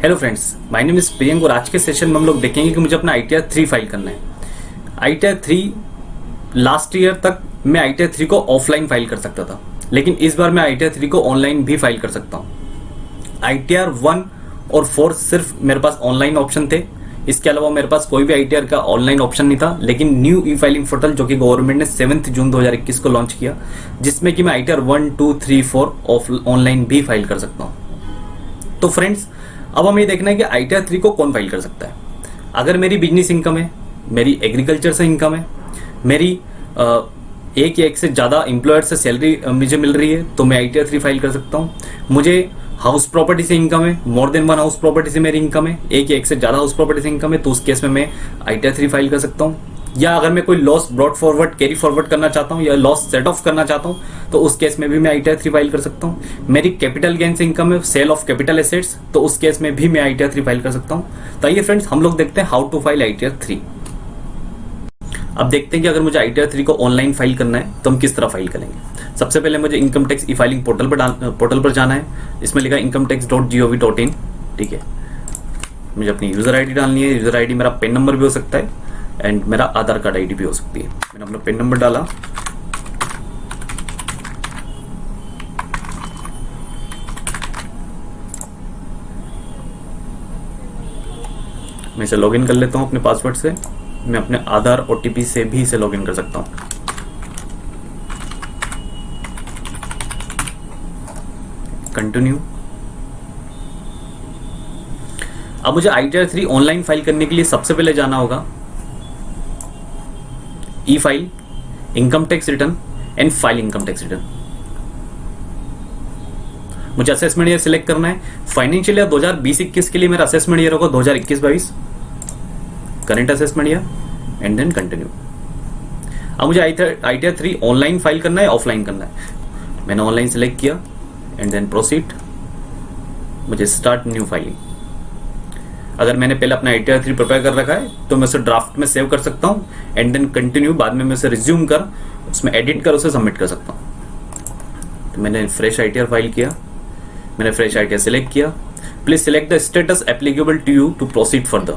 Hello friends, my name is Priyank और आज के सेशन में हम लोग देखेंगे कि मुझे अपना ITR 3 फाइल करना है। ITR 3 लास्ट ईयर तक मैं ITR 3 को ऑफलाइन फाइल कर सकता था, लेकिन इस बार मैं ITR 3 को ऑनलाइन भी फाइल कर सकता हूँ। ITR 1 और 4 सिर्फ मेरे पास ऑनलाइन ऑप्शन थे, इसके अलावा मेरे पास कोई भी ITR का ऑनलाइन ऑप्शन नहीं था। लेकिन न्यू ई फाइलिंग पोर्टल जो कि गवर्नमेंट ने 7 जून 2021 को लॉन्च किया, जिसमें कि मैं ITR 1, 2, 3, 4 ऑनलाइन भी फाइल कर सकता हूँ। तो फ्रेंड्स, अब हमें देखना है कि ITR 3 को कौन फाइल कर सकता है। अगर मेरी बिजनेस इनकम है, मेरी एग्रीकल्चर से इनकम है, मेरी एक या एक से ज़्यादा एम्प्लॉयर से सैलरी मुझे मिल रही है, तो मैं ITR 3 फाइल कर सकता हूँ। मुझे हाउस प्रॉपर्टी से इनकम है, मोर देन 1 हाउस प्रॉपर्टी से मेरी इनकम है, एक या एक से ज़्यादा हाउस प्रॉपर्टी से इनकम है, तो उस केस में मैं ITR 3 फाइल कर सकता हूँ। या अगर मैं कोई loss brought forward carry forward करना चाहता हूँ या लॉस सेट ऑफ करना चाहता हूँ, तो उस केस में भी मैं ITR 3 फाइल कर सकता हूँ। मेरी कैपिटल गेन से इनकम है, सेल ऑफ कैपिटल एसेट्स, तो उस केस में भी मैं ITR 3 फाइल कर सकता हूँ। तो आइए फ्रेंड्स, हम लोग देखते हैं हाउ टू फाइल ITR 3। अब देखते हैं कि अगर मुझे ITR 3 को ऑनलाइन फाइल करना है तो हम किस तरह फाइल करेंगे। सबसे पहले मुझे income tax e filing portal पर जाना है। इसमें लिखा incometax.gov.in। ठीक है, मुझे अपनी यूजर आईडी डालनी है। यूजर आईडी मेरा पेन नंबर भी हो सकता है एंड मेरा आधार कार्ड आईडी भी हो सकती है। मैंने अपना पेन नंबर डाला, मैं इसे लॉगिन कर लेता हूं अपने पासवर्ड से। मैं अपने आधार OTP से भी इसे लॉगिन कर सकता हूं। कंटिन्यू। अब मुझे ITR 3 ऑनलाइन फाइल करने के लिए सबसे पहले जाना होगा e file, income tax return and file income tax return. मुझे असेसमेंट ईयर सिलेक्ट करना है। फाइनेंशियल ईयर 2020-21 के लिए मेरा असेसमेंट ईयर होगा 2021-22, current assessment year and then continue. अब मुझे ITR 3 ऑनलाइन फाइल करना है, ऑफलाइन करना है। मैंने ऑनलाइन सिलेक्ट किया एंड देन प्रोसीड। मुझे स्टार्ट न्यू फाइलिंग। अगर मैंने पहले अपना ITR 3 प्रिपेयर कर रखा है तो मैं उसे ड्राफ्ट में सेव कर सकता हूँ एंड देन कंटिन्यू। बाद में मैं उसे रिज्यूम कर उसमें एडिट कर उसे सबमिट कर सकता हूँ। तो मैंने फ्रेश ITR फाइल किया, मैंने फ्रेश ITR सिलेक्ट किया। Please select the status applicable to you to proceed further.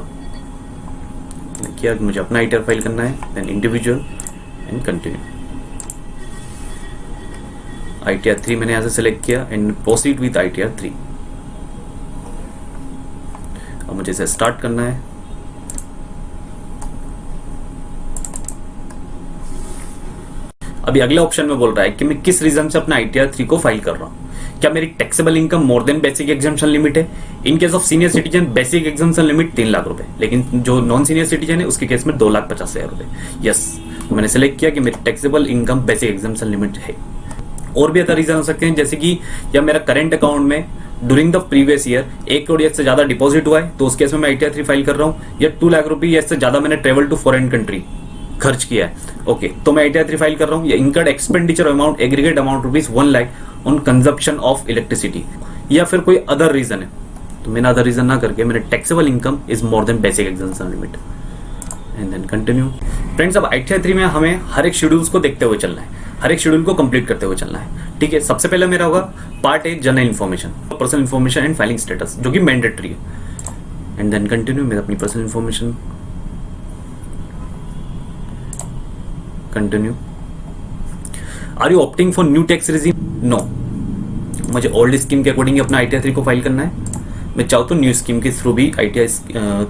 किया, मुझे अपना ITR फाइल करना है, then individual and continue. ITR 3 मैंने यहाँ से सिलेक्ट किया एंड प्रोसीड विद ITR 3। अब मुझे इसे स्टार्ट करना है। अभी अगले ऑप्शन में बोल रहा है कि मैं किस रीजन से अपना ITR 3 को फाइल कर रहा हूं। क्या मेरी taxable income more than basic exemption limit है। In case of senior citizen basic exemption limit 3 lakh रुपए, लेकिन जो नॉन सीनियर सिटीजन है उसके केस में 2,50,000 रुपए। यस, तो मैंने सिलेक्ट किया कि मेरी taxable income basic exemption limit है। और भी अदर रीजन हो सकते हैं, जैसे कि या मेरा करंट अकाउंट में during the previous year 1 crore या से ज्यादा डिपॉजिट हुआ है, तो उस केस में मैं ITR 3 फाइल कर रहा हूँ। या 2 लाख रुपए या इससे ज्यादा मैंने ट्रेवल टू फॉरेन कंट्री खर्च किया है, ओके, तो मैं ITR 3 फाइल कर रहा हूँ। या incurred expenditure amount aggregate amount ₹1 lakh on consumption of electricity, या फिर कोई अदर रीजन है, तो मैंने अदर रीजन ना करके मैंने taxable income is more than basic exemption limit and then continue. Friends, अब ITR 3 में हमें हर एक शेड्यूल्स को देखते हुए चलना है, हर एक शेड्यूल को कंप्लीट करते हुए चलना है। ठीक है, सबसे पहले मेरा होगा part 1 general information, personal information and filing status, जो कि मैंडेटरी है। And then continue. मैं अपनी personal information continue. Are you opting for new tax regime? No, मुझे ओल्ड स्कीम के अकॉर्डिंग अपना ITR 3 को फाइल करना है। मैं चाहूँ तो न्यू स्कीम के थ्रू भी ITR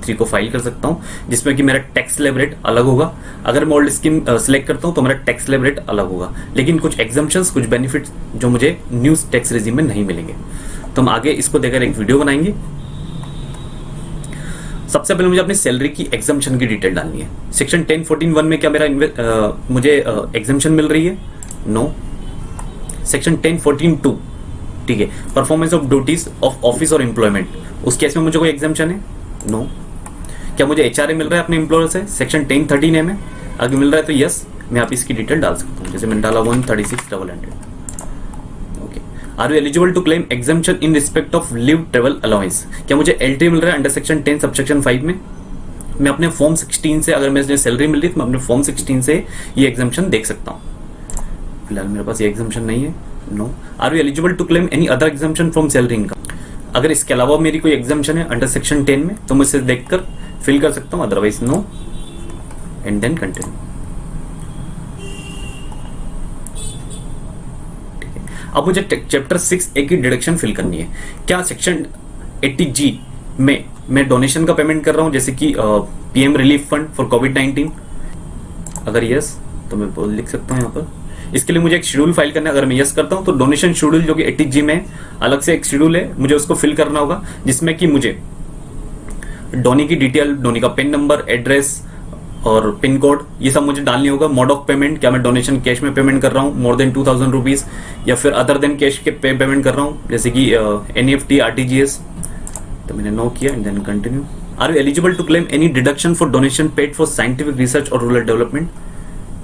3 को फाइल कर सकता हूँ, जिसमें कि मेरा टैक्स स्लैब रेट अलग होगा। अगर मैं ओल्ड स्कीम सिलेक्ट करता हूँ तो मेरा टैक्स स्लैब रेट अलग होगा, लेकिन कुछ एग्जम्पशंस, कुछ बेनिफिट्स जो मुझे न्यू टैक्स रेजिम में नहीं मिलेंगे। तो हम आगे इसको देकर एक वीडियो बनाएंगे। सबसे पहले मुझे अपनी सैलरी की एग्जम्पशन की डिटेल डालनी है। सेक्शन 1014(1) में क्या मेरा मुझे एग्जम्पशन मिल रही है? नो। सेक्शन 1014(2), ठीक है, performance of duties of office और एम्प्लॉयमेंट, उस केस में मुझे कोई एग्जम्पशन है? नो। क्या मुझे HRA मिल रहा है अपने एम्प्लॉयर से? सेक्शन 1013(a) में अगर मिल रहा है तो यस, मैं आप इसकी डिटेल डाल सकता हूँ। जैसे मैंने डाला 136,100। Okay. Are you eligible to claim exemption in respect of leave travel allowance? क्या मुझे LT मिल रहा है अंडर सेक्शन 10 सबसेक्शन 5 में? मैं अपने फॉर्म 16 से, अगर मुझे सैलरी मिल रही है तो मैं अपने फॉर्म 16 से ये एग्जम्पशन देख सकता हूँ। फिलहाल मेरे पास ये एग्जम्पशन नहीं है। No. Are you eligible to claim any other exemption from salary income? अगर इसके अलावा मेरी कोई एग्जाम्पशन है अंडर सेक्शन 10 में तो मैं इसे देखकर फिल कर सकता हूँ, otherwise no and then continue. अब मुझे चैप्टर 6A की डिडक्शन फिल करनी है। क्या सेक्शन 80G में मैं डोनेशन का पेमेंट कर रहा हूं, जैसे कि पीएम रिलीफ फंड फॉर कोविड-19? अगर यस तो मैं लिख सकता हूं यहाँ पर। इसके लिए मुझे एक शेड्यूल फाइल करना है। अगर मैं यस करता हूं तो डोनेशन शेड्यूल जो कि 80G में अलग से एक शेड्यूल है, मुझे उसको फिल करना होगा, जिसमें कि मुझे डोनी की डिटेल, डोनी का पिन नंबर, एड्रेस और पिन कोड, ये सब मुझे डालनी होगा। मोड ऑफ पेमेंट, क्या मैं डोनेशन कैश में पेमेंट कर रहा हूँ मोर देन 2000 रुपीज, या फिर अदर देन कैश के पेमेंट कर रहा हूँ, जैसे कि NEFT, RTGS। तो मैंने नो किया and then continue. Are you eligible to claim any deduction for donation paid for scientific research और रूरल डेवलपमेंट?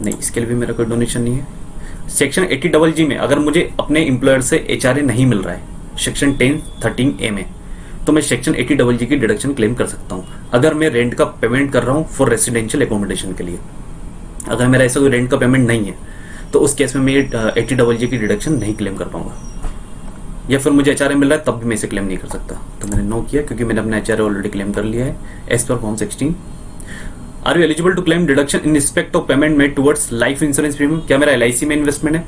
नहीं, इसके लिए भी मेरा कोई डोनेशन नहीं है। सेक्शन 80GG में अगर मुझे अपने एम्प्लॉयर से HRA नहीं मिल रहा है सेक्शन 10(13)A में, तो मैं सेक्शन 80GG की डिडक्शन क्लेम कर सकता हूं। अगर मैं रेंट का पेमेंट कर रहा हूं फॉर रेसिडेंशियल एकोमोडेशन के लिए, अगर मेरा ऐसा कोई रेंट का पेमेंट नहीं है तो उस केस में मैं 80GG की डिडक्शन नहीं क्लेम कर पाऊंगा। या फिर मुझे HRA मिल रहा है तब भी मैं इसे क्लेम नहीं कर सकता। तो मैंने नो किया क्योंकि मैंने अपना HRA ऑलरेडी क्लेम कर लिया है as per form 16। Are you eligible to claim deduction in respect of payment made towards life insurance premium? क्या मेरा LIC में इन्वेस्टमेंट है,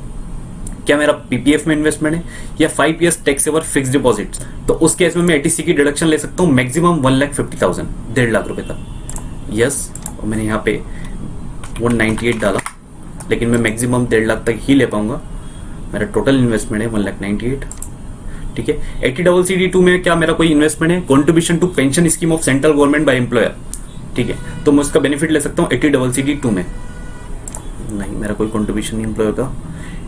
क्या मेरा PPF में इन्वेस्टमेंट है, या 5 years tax saver fixed deposit? तो उस केस में मैं ATC की डिडक्शन ले सकता हूँ मैक्सिमम 1,50,000, 1.5 लाख रुपए तक। यस, और मैंने यहाँ पे 198 डाला, लेकिन मैं मैक्सिमम 1.5 लाख तक ही ले पाऊंगा। मेरा टोटल इन्वेस्टमेंट है 1,98,000। ठीक है। 80CCD2 में क्या मेरा कोई इन्वेस्टमेंट है? Contribution to pension scheme of central government by employer. ठीक है, तो मैं उसका बेनिफिट ले सकता हूँ 80CCD2 में। नहीं, मेरा कोई कॉन्ट्रीब्यूशन नहीं एम्प्लॉयर का।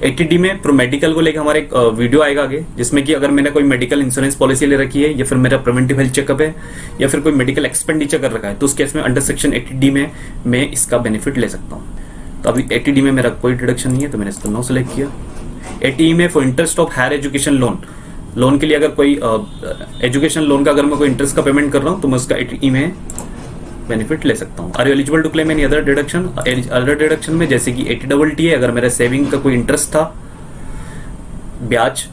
80D में प्रो मेडिकल को लेकर हमारा एक वीडियो आएगा आगे, जिसमें कि अगर मैंने कोई मेडिकल इंश्योरेंस पॉलिसी ले रखी है, या फिर मेरा प्रिवेंटिव हेल्थ चेकअप है, या फिर कोई मेडिकल एक्सपेंडिचर कर रखा है, तो उस केस में अंडर सेक्शन 80D में मैं इसका बेनिफिट ले सकता हूँ। तो अभी 80D में मेरा कोई डिडक्शन नहीं है, तो मैंने इसको नो सेलेक्ट किया। 80E में for interest of higher education loan के लिए अगर कोई एजुकेशन लोन का अगर मैं कोई इंटरेस्ट का पेमेंट कर रहा हूँ तो मैं उसका 80E में बेनिफिट ले सकता हूँ। Are you eligible to claim any other deduction? Other deduction में जैसे कि 80DT है, अगर मेरा सेविंग का कोई इंटरेस्ट था ब्याज,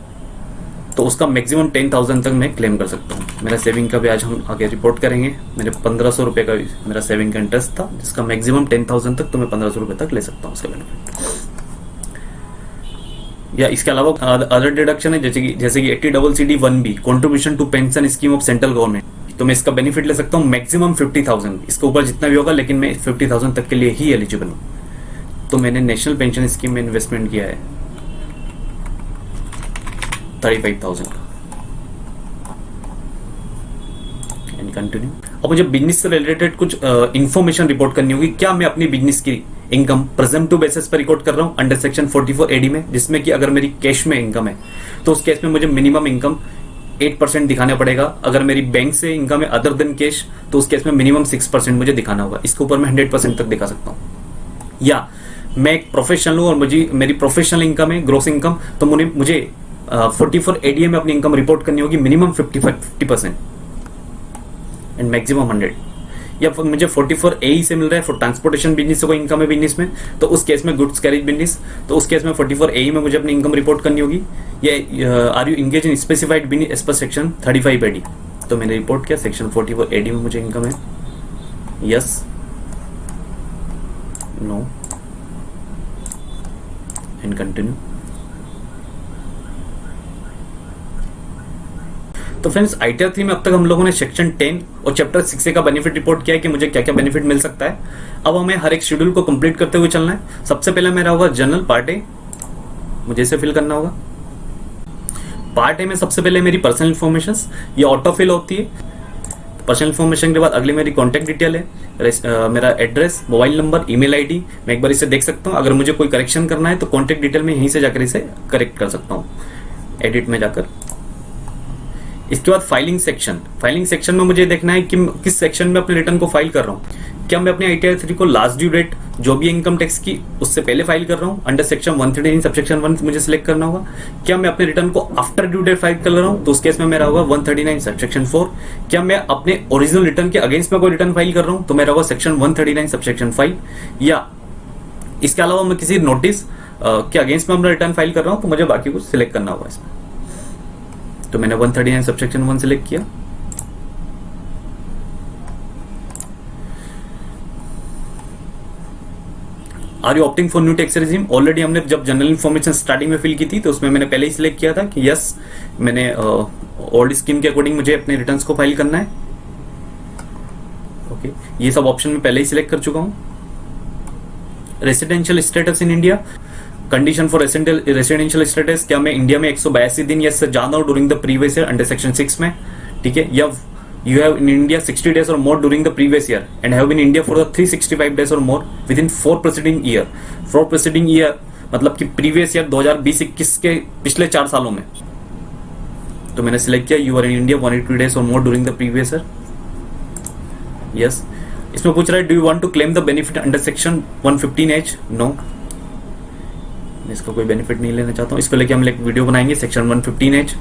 तो उसका मैक्सिमम 10,000 तक मैं क्लेम कर सकता हूँ। मेरा सेविंग का ब्याज हम आगे रिपोर्ट करेंगे। मेरे 1500 रुपये का मेरा सेविंग का इंटरेस्ट था, जिसका मैक्सिमम 10,000 तक, तो मैं 1500 रुपये तक ले सकता हूँ उसका बेनिफिट। या इसके अलावा अदर डिडक्शन है जैसे कि 80CCD1B contribution to pension scheme of central government, तो मैं इसका बेनिफिट ले सकता हूँ मैक्सिमम 50,000, इसके ऊपर जितना भी होगा, लेकिन मैं 50,000 तक के लिए ही एलिजिबल हूँ। तो मैंने नेशनल पेंशन स्कीम में इन्वेस्टमेंट किया है 35,000 का। And continue. अब मुझे बिजनेस से रिलेटेड कुछ इंफॉर्मेशन रिपोर्ट करनी होगी। क्या मैं अपनी बिजनेस की इनकम प्रेजेंटिव बेसिस पर रिकॉर्ड कर रहा हूँ अंडर सेक्शन 44AD में, जिसमें कि अगर मेरी कैश में इनकम है तो उस केस में मुझे मिनिमम इनकम 8% दिखाना पड़ेगा। अगर मेरी बैंक से इनकम है अदर देन कैश, तो उस केस में मिनिमम 6% मुझे दिखाना होगा। इसके ऊपर मैं 100% तक दिखा सकता हूँ। या मैं एक प्रोफेशनल हूँ और मुझे मेरी प्रोफेशनल इनकम है ग्रोस इनकम, तो मुझे 44AD में अपनी इनकम रिपोर्ट करनी होगी मिनिमम 50% एंड मैक्सिमम 100। या मुझे 44AE से मिल रहा है फॉर ट्रांसपोर्टेशन बिजनेस से कोई इनकम है बिजनेस में, तो उस केस में गुड्स कैरेज बिजनेस, तो उस केस में 44AE में मुझे अपनी इनकम रिपोर्ट करनी होगी। या are you engage in specified business as per section 35AD, तो मैंने रिपोर्ट किया सेक्शन 44AD में मुझे इनकम है। Yes, no and continue. तो फ्रेंड्स, ITR 3 में अब तक हम लोगों ने सेक्शन 10 और चैप्टर 6A का बेनिफिट रिपोर्ट किया है कि मुझे क्या क्या बेनिफिट मिल सकता है। अब हमें हर एक शेड्यूल को कंप्लीट करते हुए चलना है। सबसे पहले मेरा होगा जनरल पार्ट A, मुझे इसे फिल करना होगा। पार्ट A में सबसे पहले मेरी पर्सनल इन्फॉर्मेशन ये ऑटो फिल होती है। पर्सनल इन्फॉर्मेशन के बाद अगली मेरी कॉन्टैक्ट डिटेल है, मेरा address, mobile number, email ID। मैं एक बार इसे देख सकता हूँ। अगर मुझे कोई करेक्शन करना है तो कॉन्टैक्ट डिटेल में यहीं से जाकर इसे करेक्ट कर सकता हूँ, एडिट में जाकर। इसके बाद फाइलिंग सेक्शन में मुझे देखना है कि किस सेक्शन में अपने रिटर्न को फाइल कर रहा हूँ। क्या मैं अपने ITR 3 को लास्ट ड्यू डेट जो भी इनकम टैक्स की उससे पहले फाइल कर रहा हूँ अंडर सेक्शन 139 सबसेक्शन 1 मुझे सिलेक्ट करना होगा। क्या मैं अपने रिटर्न को आफ्टर ड्यू डेट फाइल कर रहा हूँ, तो उस केस में मेरा होगा 139 सबसेक्शन 4। क्या मैं अपने ओरिजिनल रिटर्न के अगेंस्ट में कोई रिटर्न फाइल कर रहा हूँ, तो मेरा होगा सेक्शन 139 सबसेक्शन 5। या इसके अलावा मैं किसी नोटिस के अगेंस्ट में अपना रिटर्न फाइल कर रहा हूँ, तो मुझे बाकी कुछ सिलेक्ट करना होगा इसमें। तो मैंने 139 सबसेक्शन 1 सिलेक्ट किया। Are you opting for new tax regime? Already हमने जब जनरल इन्फॉर्मेशन स्टार्टिंग में फिल की थी तो उसमें मैंने पहले ही सिलेक्ट किया था कि यस, मैंने ओल्ड स्कीम के अकॉर्डिंग मुझे अपने रिटर्न्स को फाइल करना है। ओके, ये सब ऑप्शन में पहले ही सिलेक्ट कर चुका हूं। Residential status in India, condition for residential status, क्या मैं इंडिया में 182 दिन या इससे ज्यादा हूं during the previous year under section 6 में, ठीक है, या you have in India 60 days or more during the previous year and have been in India for the 365 days or more within 4 preceding year। 4 preceding year मतलब कि previous year 2020-21 के पिछले 4 सालों में। तो मैंने सिलेक्ट किया you are in India 180 days or more during the previous year। Yes, इसमें पूछ रहा है do you want to claim the benefit under section 115H? No, इसका कोई बेनिफिट नहीं लेना चाहता हूँ। इसको लेके हम एक वीडियो बनाएंगे section 115H।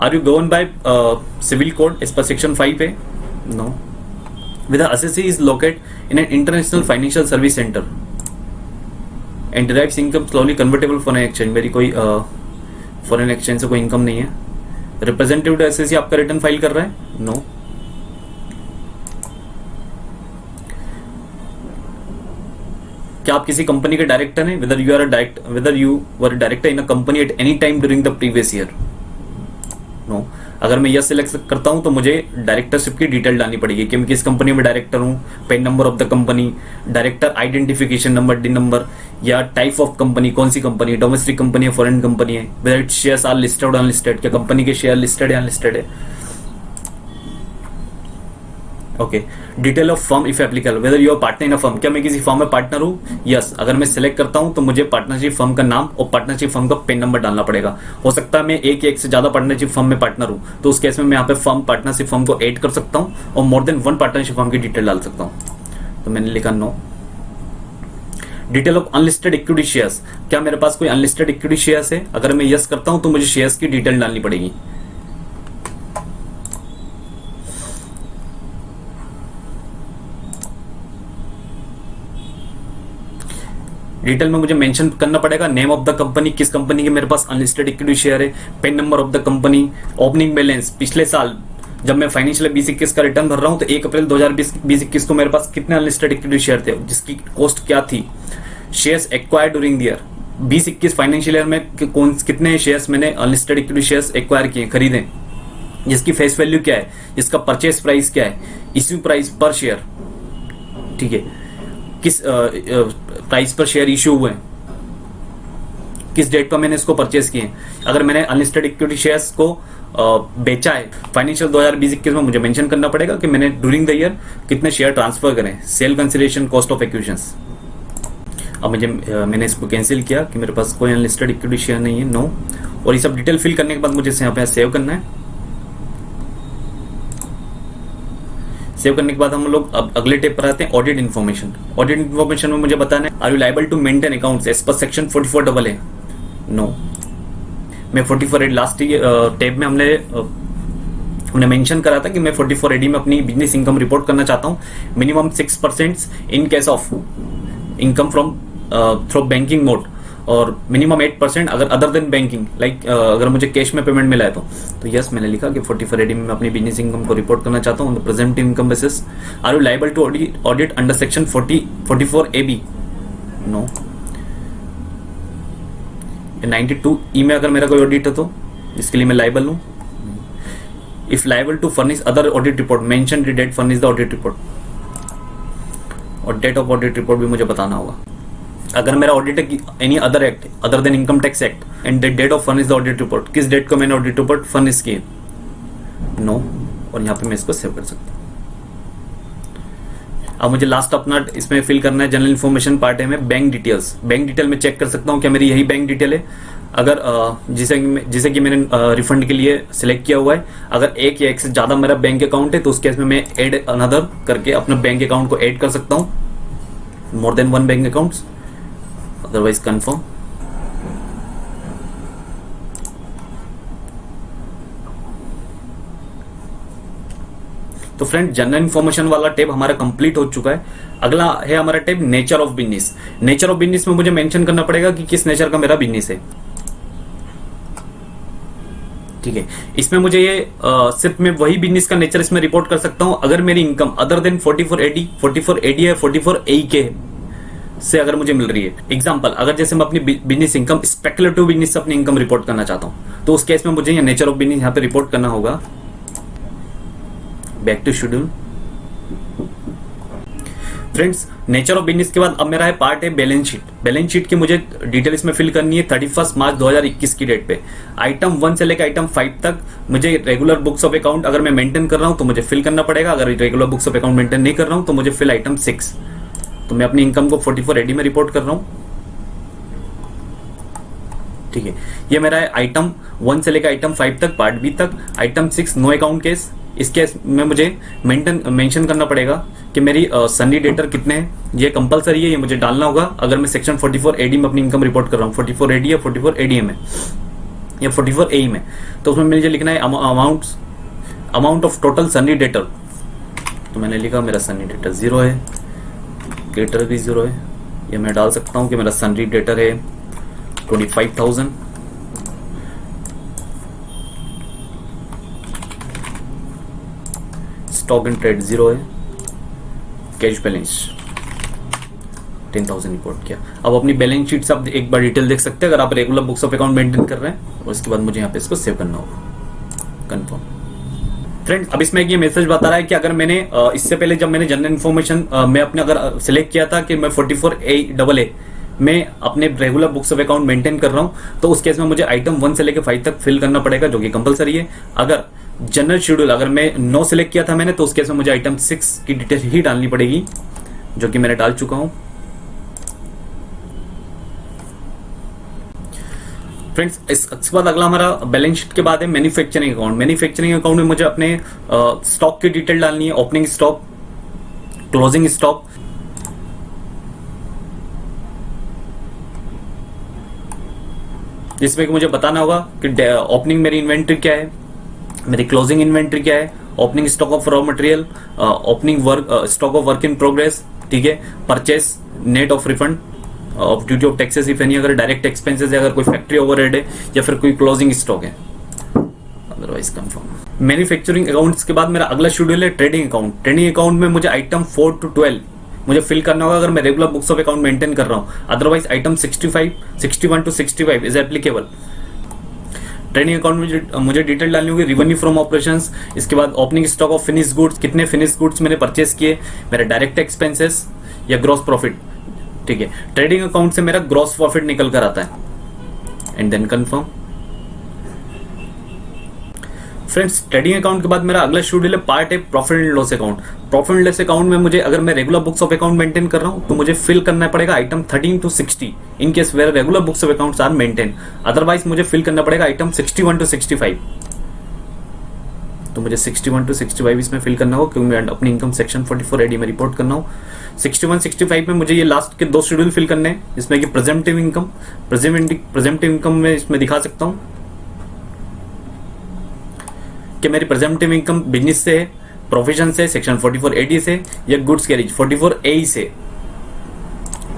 Are you govern by civil code as per section 5A? No. With assessee is locate in an international financial service centre and derives income solely convertible foreign exchange. मेरी कोई foreign exchange से कोई income नहीं है। Representative SSC आपका return file कर रहा है? नो। क्या आप किसी कंपनी के डायरेक्टर हैं? whether you were a director in a company at any time during the previous year? No. अगर मैं यस सिलेक्ट करता हूं तो मुझे डायरेक्टरशिप की डिटेल डालनी पड़ेगी कि मैं किस कंपनी में डायरेक्टर हूं, PAN number of the company, director identification number D number, या टाइप ऑफ कंपनी, कौन सी कंपनी, डोमेस्टिक कंपनी है, फॉरेन कंपनी है, whether its shares are listed or unlisted, क्या कंपनी के शेयर लिस्टेड या अनलिस्टेड है। Okay, detail of firm if applicable, whether you are partner in a firm, क्या मैं किसी फर्म में पार्टनर हूँ? यस। अगर मैं सिलेक्ट करता हूँ तो मुझे पार्टनरशिप फर्म का नाम और पार्टनरशिप फर्म का पेन नंबर डालना पड़ेगा। हो सकता है मैं एक या एक से ज्यादा पार्टनरशिप फर्म में पार्टनर हूँ, तो उस केस में मैं यहाँ पे फर्म पार्टनरशिप फर्म को ऐड कर सकता हूँ और मोर देन 1 पार्टनरशिप फर्म की डिटेल डाल सकता हूँ। तो मैंने लिखा no. Detail of unlisted equity shares, क्या मेरे पास कोई अनलिस्टेड इक्विटी शेयर्स है? अगर मैं यस करता हूँ तो मुझे शेयर्स की डिटेल डालनी पड़ेगी। डिटेल में मुझे मेंशन करना पड़ेगा नेम ऑफ द कंपनी, किस कंपनी के मेरे पास अनलिस्टेड इक्विटी शेयर है, pen number of the company, opening balance, पिछले साल जब मैं फाइनेंशियल 2021 का रिटर्न भर रहा हूं तो 1 अप्रैल 2020-21 को मेरे पास कितने अनलिस्टेड इक्विटी शेयर थे, जिसकी कॉस्ट क्या थी, shares acquired during the year 2021 financial year में कितने शेयर्स मैंने अनलिस्टेड इक्विटी शेयर्स एक्वायर किए, खरीदे, जिसकी फेस वैल्यू क्या है, जिसका परचेस प्राइस क्या है, इश्यू प्राइस पर शेयर, ठीक है, किस प्राइस पर शेयर इश्यू हुए, किस डेट पर मैंने इसको परचेस किए। अगर मैंने अनलिस्टेड इक्विटी शेयर्स को बेचा है फाइनेंशियल 2020-21 में, मुझे मेंशन करना पड़ेगा कि मैंने ड्यूरिंग द ईयर कितने शेयर ट्रांसफर करें, sale consideration, cost of acquisitions. अब मैंने इसको कैंसिल किया कि मेरे पास कोई अनलिस्टेड इक्विटी शेयर नहीं है, नो। और ये सब डिटेल फिल करने के बाद मुझे यहाँ पे सेव करना है। सेव करने के बाद हम लोग अब अगले टेप पर आते हैं, ऑडिट इन्फॉर्मेशन। ऑडिट इन्फॉर्मेशन में मुझे बताना है are you liable to maintain accounts as per section 44AA? No. मैं 44A लास्ट टेप में हमने मेंशन करा था कि मैं 44AD में अपनी बिजनेस इनकम रिपोर्ट करना चाहता हूँ, minimum 6% in case of income from through banking mode और मिनिमम 8% अगर अदर देन बैंकिंग, लाइक अगर मुझे कैश में पेमेंट मिला है तो यस मैंने लिखा कि 44AD में मैं अपनी बिजनेस इनकम को रिपोर्ट करना चाहता हूँ present income basis. Are you liable to audit under section 44AB? No. 92E में अगर मेरा कोई ऑडिट है तो इसके लिए मैं लायबल हूँ। If liable to furnish other audit report, mention the date furnish the audit report, और डेट ऑफ ऑडिट रिपोर्ट भी मुझे बताना होगा। अगर मेरा ऑडिट है any other act other than income tax act and the date of furnish the audit report, किस date को मैंने ऑडिट रिपोर्ट फर्निश की? नो। और यहाँ पे मैं इसको सेव कर सकता हूँ। अब मुझे लास्ट अपना इसमें फिल करना है जनरल इन्फॉर्मेशन पार्ट है में बैंक डिटेल्स। बैंक डिटेल में चेक कर सकता हूँ क्या मेरी यही बैंक डिटेल है, अगर जिसे कि मैंने रिफंड के लिए सिलेक्ट किया हुआ है। अगर एक या एक से ज्यादा मेरा बैंक अकाउंट है तो उस केस में मैं एड अनदर करके अपने बैंक अकाउंट को ऐड कर सकता हूँ, मोर than 1 bank accounts, otherwise confirm. तो फ्रेंड जनरल इन्फॉर्मेशन वाला टेब हमारा कंप्लीट हो चुका है। अगला है हमारा tab nature of business. Nature of business में मुझे मेंशन करना पड़ेगा कि किस नेचर का मेरा बिजनेस है। ठीक है, इसमें मुझे ये सिर्फ मैं वही बिजनेस का नेचर इसमें रिपोर्ट कर सकता हूं अगर मेरी income other than 44AD 44AD है 44AE से अगर मुझे मिल रही है। एग्जांपल, अगर जैसे मैं अपनी बिजनेस इनकम स्पेकुलेटिव बिजनेस से अपनी इनकम रिपोर्ट करना चाहता हूं तो उस केस में मुझे ये नेचर ऑफ बिजनेस यहाँ पे रिपोर्ट करना होगा। Back to schedule. Friends, nature of business के बाद अब मेरा है पार्ट है बैलेंस शीट। बैलेंस शीट की मुझे डिटेल इसमें फिल करनी है 31 मार्च 2021 की डेट पे। आइटम 1 से लेकर आइटम 5 तक मुझे रेगुलर बुक्स ऑफ अकाउंट अगर मैं मेंटेन कर रहा हूं तो मुझे फिल करना पड़ेगा। अगर regular books of account maintain नहीं कर रहा हूं तो मुझे फिल आइटम 6। तो मैं अपनी इनकम को 44AD में रिपोर्ट कर रहा हूं। ठीक है, ये मेरा है आइटम 1 से लेकर आइटम 5 तक पार्ट बी तक। Item 6 no account case. इस केस में मुझे मेंशन करना पड़ेगा कि मेरी सन्नी डेटर कितने हैं। ये कंपलसरी है, ये मुझे डालना होगा अगर मैं सेक्शन 44AD में अपनी इनकम रिपोर्ट कर रहा हूँ। 44AD या 44AD में या 44AE में, तो उसमें मुझे लिखना है amount of total Sunny debtor. तो मैंने लिखा मेरा सन्नी डेटर 0 है, डेटर भी 0 है। ये मैं डाल सकता हूँ कि मेरा सन्नी डेटर है 25,000। स्टॉक इन ट्रेड 0 है। कैश बैलेंस 10,000 रिपोर्ट किया। अब अपनी बैलेंस शीट सब एक बार डिटेल देख सकते हैं अगर आप regular books of account maintain कर रहे हैं। और उसके बाद मुझे यहाँ पे इसको सेव करना होगा, कंफर्म। फ्रेंड्स, अब इसमें ये मैसेज बता रहा है कि अगर मैंने इससे पहले जब मैंने जनरल इन्फॉर्मेशन मैं अपने अगर सिलेक्ट किया था कि मैं 44AA मैं अपने regular books of account maintain कर रहा हूं तो उस केस में मुझे आइटम 1 से लेकर 5 तक फिल करना पड़ेगा, जो कि कंपलसरी है। अगर जनरल शेड्यूल अगर मैं 9 सिलेक्ट किया था मैंने तो उस केस में मुझे आइटम 6 की डिटेल ही डालनी पड़ेगी, जो कि मैंने डाल चुका हूं। फ्रेंड्स, इसके बाद अगला हमारा बैलेंस शीट के बाद है मैन्युफैक्चरिंग अकाउंट। मैन्युफैक्चरिंग अकाउंट में मुझे अपने स्टॉक की डिटेल डालनी है, ओपनिंग स्टॉक, क्लोजिंग स्टॉक, जिसमें कि मुझे बताना होगा कि ओपनिंग मेरी इन्वेंट्री क्या है, मेरी क्लोजिंग इन्वेंट्री क्या है, opening stock of raw material, opening stock of work in progress, ठीक है, purchase, net of refund of duty of taxes if any, अगर डायरेक्ट एक्सपेंसेस है, अगर कोई फैक्ट्री ओवरहेड है या फिर कोई क्लोजिंग स्टॉक है, अदरवाइज कंफर्म। मैन्युफैक्चरिंग अकाउंट्स के बाद मेरा अगला शेड्यूल है ट्रेडिंग अकाउंट। ट्रेडिंग अकाउंट में मुझे आइटम 4 to 12 मुझे फिल करना होगा अगर मैं regular books of account maintain कर रहा हूं। Otherwise item 65, 61 to 65 is applicable. Trading account में मुझे डिटेल डालनी होगी रिवेन्यू फ्रॉम ऑपरेशंस, इसके बाद opening stock of finish goods, कितने फिनिश गुड्स मैंने परचेस किए, मेरे डायरेक्ट एक्सपेंसेस या ग्रॉस प्रॉफिट, ठीक है। ट्रेडिंग अकाउंट से मेरा ग्रॉस प्रॉफिट निकल कर आता है and then confirm. Friends, trading account के बाद मेरा अगला शेड्यूल है पार्ट है profit and loss account. Profit and loss account में मुझे अगर मैं regular books of account maintain कर रहा हूं तो मुझे फिल करना पड़ेगा item 13 to 60 in case where regular books of accounts are maintain. Otherwise मुझे फिल करना पड़ेगा आइटम 61 to 65। तो मुझे 61 to 65 इसमें फिल करना होगा क्योंकि मैं अपनी इनकम सेक्शन 44AD में रिपोर्ट करना हूँ। 61, 65 में मुझे ये लास्ट के 2 शेड्यूल फिल करने हैं, जिसमें कि प्रेजेंटिव इनकम में इसमें दिखा सकता हूँ कि मेरी प्रेजेंटिव इनकम बिजनेस से है, प्रोफेशन से, सेक्शन 44AD से या गुड्स कैरेज 44AE से।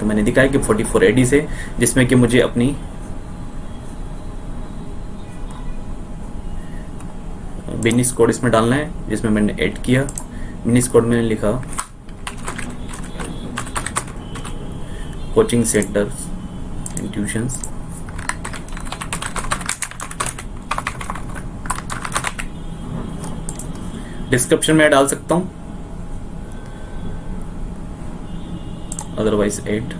तो मैंने दिखाया कि 44AD से, जिसमें कि मुझे अपनी बिजनेस कोड इसमें डालना है, जिसमें मैंने ऐड किया। बिजनेस कोड मैंने लिखा coaching centres and tuitions. Description में डाल सकता हूं, अदरवाइज ऐड,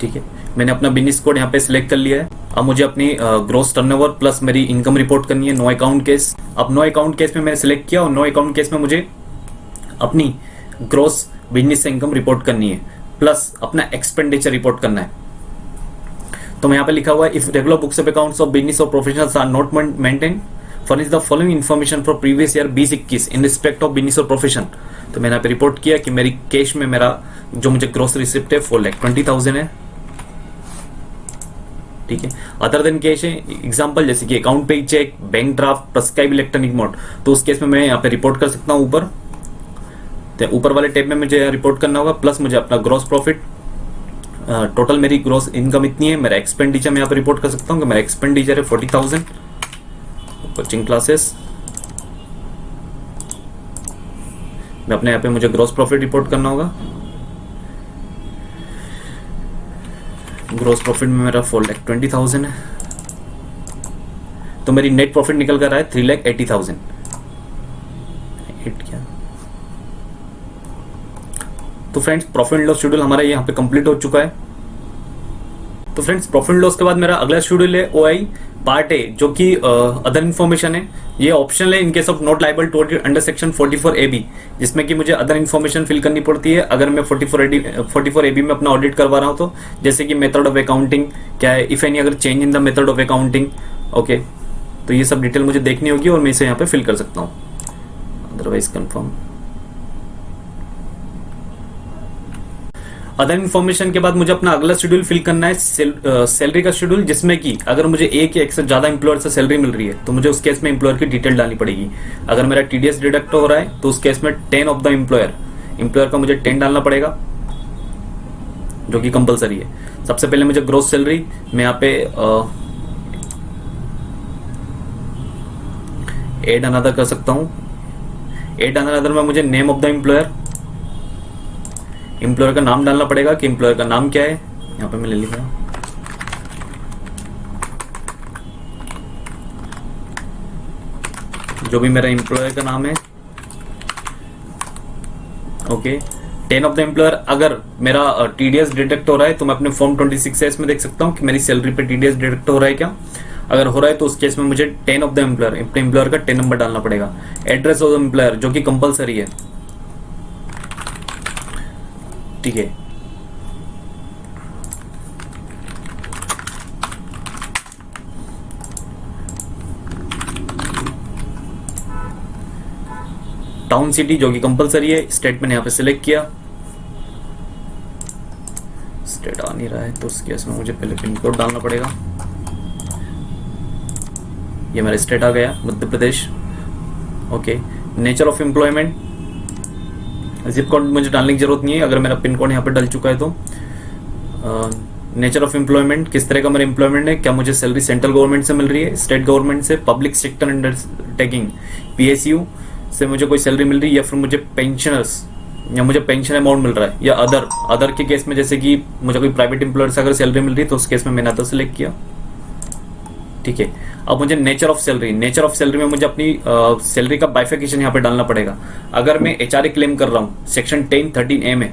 ठीक है। मैंने अपना बिजनेस कोड यहाँ पे सिलेक्ट कर लिया है। अब मुझे अपनी ग्रोस टर्नओवर प्लस मेरी इनकम रिपोर्ट करनी है, नो अकाउंट केस। अब नो अकाउंट केस में मैंने सिलेक्ट किया और नो अकाउंट केस में मुझे अपनी ग्रोस बिजनेस से इनकम रिपोर्ट करनी है प्लस अपना एक्सपेंडिचर रिपोर्ट करना है। तो मैं यहाँ पे लिखा हुआ है if regular books of accounts of business और professionals are not maintain furnish the following information for previous year 2021 in respect of business और प्रोफेशन। तो मैंने यहाँ पे रिपोर्ट किया कि मेरी कैश में मेरा जो मुझे ग्रोस रिसिप्ट है 4,20,000 है, ठीक है। अदर देन कैश है, एग्जांपल जैसे कि account payee cheque, bank draft, prescribe electronic mode, तो उस केस में मैं यहाँ पे रिपोर्ट कर सकता हूँ ऊपर। तो ऊपर वाले टैब में मुझे रिपोर्ट करना होगा, प्लस मुझे अपना ग्रॉस प्रॉफिट, टोटल मेरी ग्रॉस इनकम इतनी है, मेरा एक्सपेंडिचर मैं यहाँ पे रिपोर्ट कर सकता हूँ कि मेरा एक्सपेंडिचर है 40,000, कोचिंग क्लासेस। मैं अपने यहाँ पे मुझे ग्रॉस प्रॉफिट रिपोर्ट करना होगा। ग्रॉस प्रॉफिट में मेरा 4,20,000 है, तो मेरी नेट प्रॉफिट निकल कर रहा है 3,80,000। क्या तो friends profit and loss schedule हमारा यहाँ पे कंप्लीट हो चुका है। तो फ्रेंड्स प्रॉफिट एंड लॉस के बाद मेरा अगला शेड्यूल है OI पार्ट ए, जो कि अदर इन्फॉर्मेशन है। ये ऑप्शनल है in case of not liable to audit under section 44AB, जिसमें कि मुझे अदर इन्फॉर्मेशन फिल करनी पड़ती है अगर मैं 44AB में अपना ऑडिट करवा रहा हूँ तो। जैसे कि मेथड ऑफ अकाउंटिंग क्या है, इफ एनी अगर change in the method of accounting, okay, तो ये सब डिटेल मुझे देखनी होगी और मैं इसे यहाँ पे फिल कर सकता हूँ। Otherwise confirm. अदर इन्फॉर्मेशन के बाद मुझे अपना अगला शेड्यूल फिल करना है सैलरी का शेड्यूल, जिसमें कि अगर मुझे एक या एक से ज्यादा एम्प्लॉयर से सैलरी मिल रही है तो मुझे उस केस में एम्प्लॉयर की डिटेल डालनी पड़ेगी। अगर मेरा TDS डिडक्ट हो रहा है तो उस केस में 10 ऑफ द एम्प्लॉयर का मुझे 10 डालना पड़ेगा, जो कि कंपलसरी है। सबसे पहले मुझे ग्रोस सैलरी मैं यहाँ पे एड अनदर कर सकता हूँ। एड अनदर में मुझे नेम ऑफ द एम्प्लॉयर का नाम डालना पड़ेगा कि एम्प्लॉयर का नाम क्या है। यहाँ पे मैं ले लिखा, जो भी मेरा एम्प्लॉयर का नाम है, ओके। 10 ऑफ द एम्प्लॉयर, अगर मेरा TDS डिडक्ट हो रहा है तो मैं अपने फॉर्म 26S में देख सकता हूँ कि मेरी सैलरी पे TDS डिडक्ट हो रहा है क्या। अगर हो रहा है तो उस केस में मुझे 10 ऑफ द एम्प्लॉयर, अपने एम्प्लॉयर का 10 नंबर डालना पड़ेगा। एड्रेस ऑफ द एम्प्लॉयर, जो कि कंपलसरी है, ठीक है। टाउन सिटी, जो कि कंपलसरी है। स्टेट मैंने यहाँ पे सिलेक्ट किया, स्टेट आ नहीं रहा है तो उस केस में मुझे पहले पिन कोड डालना पड़ेगा। ये मेरा स्टेट आ गया, Madhya Pradesh, okay. Nature of employment, zip code मुझे डालने की जरूरत नहीं है अगर मेरा पिन कोड यहाँ पे डल चुका है तो। नेचर ऑफ एम्प्लॉयमेंट, किस तरह का मेरा एम्प्लॉयमेंट है, क्या मुझे सैलरी सेंट्रल गवर्नमेंट से मिल रही है, स्टेट गवर्नमेंट से, पब्लिक सेक्टर अंडरटेकिंग PSU से मुझे कोई सैलरी मिल रही है, या फिर मुझे पेंशनर्स या मुझे पेंशन अमाउंट मिल रहा है, या अदर के केस में जैसे कि मुझे कोई प्राइवेट एम्प्लॉयर से अगर सैलरी मिल रही है तो उस केस में मैंने अदर सेलेक्ट किया, ठीक है। अब मुझे नेचर ऑफ सैलरी में मुझे अपनी सैलरी का बाइफिकेशन यहाँ पे डालना पड़ेगा। अगर मैं HRA क्लेम कर रहा हूँ सेक्शन 1013A में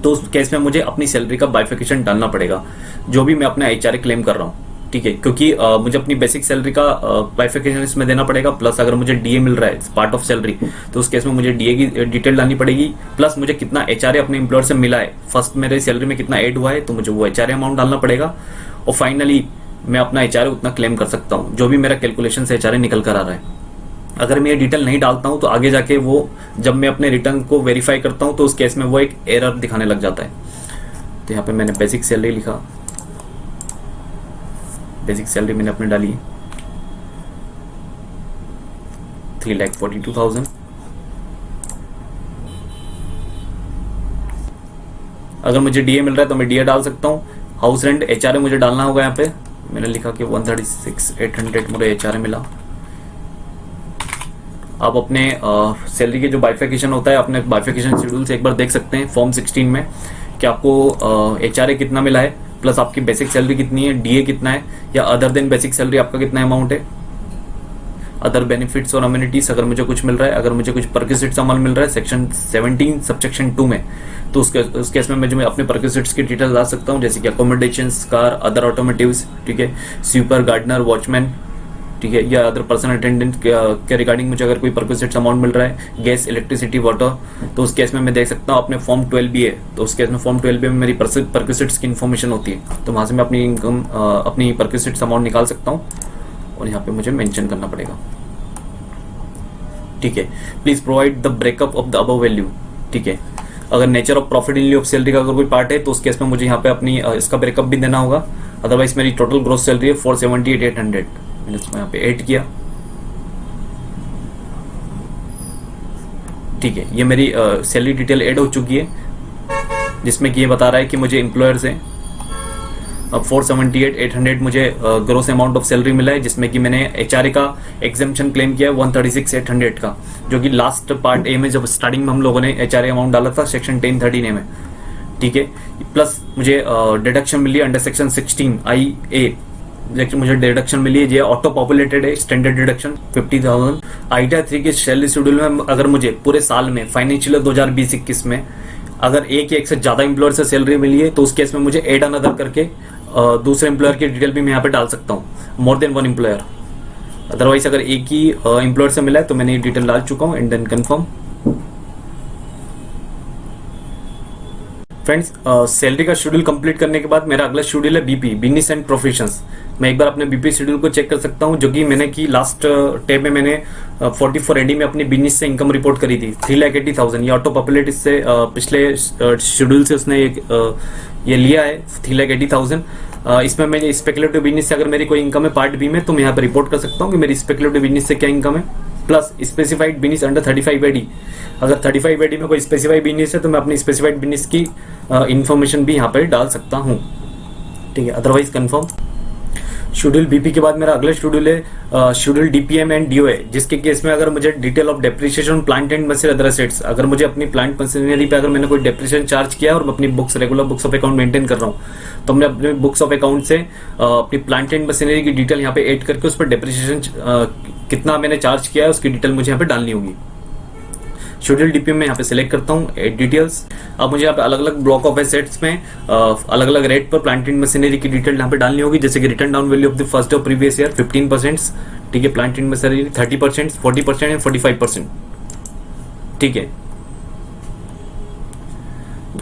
तो उस केस में मुझे अपनी सैलरी का बाइफिकेशन डालना पड़ेगा, जो भी मैं अपना HRA क्लेम कर रहा हूँ, ठीक है। क्योंकि मुझे अपनी बेसिक सैलरी का बाइफिकेशन इसमें देना पड़ेगा, प्लस अगर मुझे DA मिल रहा है पार्ट ऑफ सैलरी तो उस केस में मुझे DA की डिटेल डालनी पड़ेगी, प्लस मुझे कितना HRA अपने एम्प्लॉयर से मिला है, फर्स्ट मेरे सैलरी में कितना ऐड हुआ है तो मुझे वो HRA अमाउंट डालना पड़ेगा, और फाइनली मैं अपना HRA उतना क्लेम कर सकता हूँ जो भी मेरा कैलकुलेशन से HRA निकल कर आ रहा है। अगर मैं ये डिटेल नहीं डालता हूँ तो आगे जाके वो जब मैं अपने रिटर्न को वेरीफाई करता हूँ तो उस केस में वो एक एरर दिखाने लग जाता है। तो यहाँ पे मैंने बेसिक सैलरी लिखा, बेसिक सैलरी मैंने अपने डाली 3,42,000। अगर मुझे DA मिल रहा है तो मैं DA डाल सकता हूँ। हाउस रेंट HRA मुझे डालना होगा, यहाँ पे मैंने लिखा कि 136,800 मुझे HRA मिला। आप अपने सैलरी के जो बाइफिकेशन होता है अपने बाइफिकेशन शेड्यूल से एक बार देख सकते हैं फॉर्म 16 में कि आपको HRA कितना मिला है, प्लस आपकी बेसिक सैलरी कितनी है, DA कितना है, या अदर देन बेसिक सैलरी आपका कितना अमाउंट है। अदर बेनिफिट्स और अम्यूनिटीज अगर मुझे कुछ मिल रहा है, अगर मुझे कुछ परक्विजिट्स अमल मिल रहा है सेक्शन 17 सबसेक्शन 2 में, तो उस केस में मैं अपने परक्विजिट्स की डिटेल डाल सकता हूँ, जैसे कि अकोमोडेशन, कार, अदर ऑटोमोटिव्स, ठीक है, स्वीपर, गार्डनर, वॉचमैन, ठीक है, या अदर पर्सन अटेंडेंट के रिगार्डिंग मुझे अगर कोई परक्विजिट्स अमाउंट मिल रहा है, गैस, इलेक्ट्रिसिटी, वाटर, तो उस केस में मैं देख सकता हूँ अपने फॉर्म 12B है, तो उस केस में फॉर्म 12B में मेरी परक्विजिट्स की इन्फॉर्मेशन होती है, तो वहाँ से मैं अपनी इनकम अपनी परक्विजिट्स अमाउंट निकाल सकता हूँ और यहाँ पे मुझे मेंशन करना पड़ेगा, ठीक है। Please provide the breakup of the above value, ठीक है। अगर nature of profit in लिeu of salary का अगर कोई पार्ट है तो उस केस में मुझे यहाँ पे अपनी इसका ब्रेकअप भी देना होगा। अदरवाइज मेरी टोटल ग्रोस सैलरी है 478,800, मैंने इसको यहाँ पे ऐड किया, ठीक है। ये मेरी सैलरी डिटेल ऐड हो चुकी है, जिसमें कि ये बता रहा है कि मुझे एम्प्लॉयर से अब 478,800 मुझे ग्रोस अमाउंट ऑफ सैलरी मिला है, जिसमें कि मैंने एचआरए का एग्जाम्पशन क्लेम किया है 136,800 का, जो कि लास्ट पार्ट ए में जब स्टार्टिंग में हम लोगों ने एचआरए अमाउंट डाला था सेक्शन 1013 ए में, ठीक है। प्लस मुझे डिडक्शन मिली है अंडर सेक्शन 16 IA, मुझे डिडक्शन मिली है, ये ऑटो पॉपुलेटेड है, स्टैंडर्ड डिडक्शन 50,000। ITR 3 के सैलरी शेड्यूल में अगर मुझे पूरे साल में फाइनेंशियल 2020-21 में अगर एक या एक से ज्यादा एम्प्लॉयर से सैलरी मिली है, तो उस केस में मुझे एड अनदर करके दूसरे एम्प्लॉयर की डिटेल भी मैं यहाँ पे डाल सकता हूँ, more than one employer. Otherwise अगर एक ही एम्प्लॉयर से मिला है तो मैंने ये डिटेल डाल चुका हूँ, and then confirm. Friends, salary का शेड्यूल कंप्लीट करने के बाद मेरा अगला शेड्यूल है बीपी, बिजनेस एंड प्रोफेशंस। मैं एक बार अपने बीपी शेड्यूल को चेक कर सकता हूँ, जो कि मैंने की लास्ट टैब में मैंने 44 AD में अपनी बिजनेस से इनकम रिपोर्ट करी थी 3,80,000। ये ऑटो पॉपुलेट इससे पिछले शेड्यूल से उसने ये लिया है 3,80,000। इसमें मैं स्पेकुलेटिव बिजनेस से अगर मेरी कोई इनकम है पार्ट बी में, तो मैं यहाँ पर रिपोर्ट कर सकता हूँ कि मेरी स्पेकुलेटिव बिजनेस से क्या इनकम है, plus specified business under 35 AD। अगर 35 AD में कोई स्पेसिफाइड बिजनेस है तो मैं अपनी स्पेसिफाइड बिजनेस की इंफॉर्मेशन भी यहाँ पर डाल सकता हूँ, ठीक है। Otherwise confirm. शेड्यूल बीपी के बाद मेरा अगला शेड्यूल है शेड्यूल डीपीएम एंड डीओए, जिसके केस में अगर मुझे detail of depreciation plant and machinery other assets, अगर मुझे अपनी प्लांट मशीनरी पे अगर मैंने कोई डेप्रिसिएशन चार्ज किया है और मैं अपनी books regular books of account maintain कर रहा हूँ, तो मैं अपने बुक्स ऑफ अकाउंट से अपनी प्लांट एंड मशीनरी की डिटेल यहाँ पे ऐड करके उस पर डेप्रिसिएशन कितना मैंने चार्ज किया है उसकी डिटेल मुझे यहाँ पे डालनी होगी। शेड्यूल डीपीएम में यहाँ पे सिलेक्ट करता हूँ एड डिटेल्स। अब मुझे यहाँ पे अलग अलग ब्लॉक ऑफ एसेट्स में अलग अलग रेट पर प्लांट एंड मशीनरी की डिटेल यहाँ पे डालनी होगी, जैसे कि return down value of the first of previous year 15%, ठीक है, प्लांट एंड मशीनरी 30%, 40% एंड 45%, ठीक है।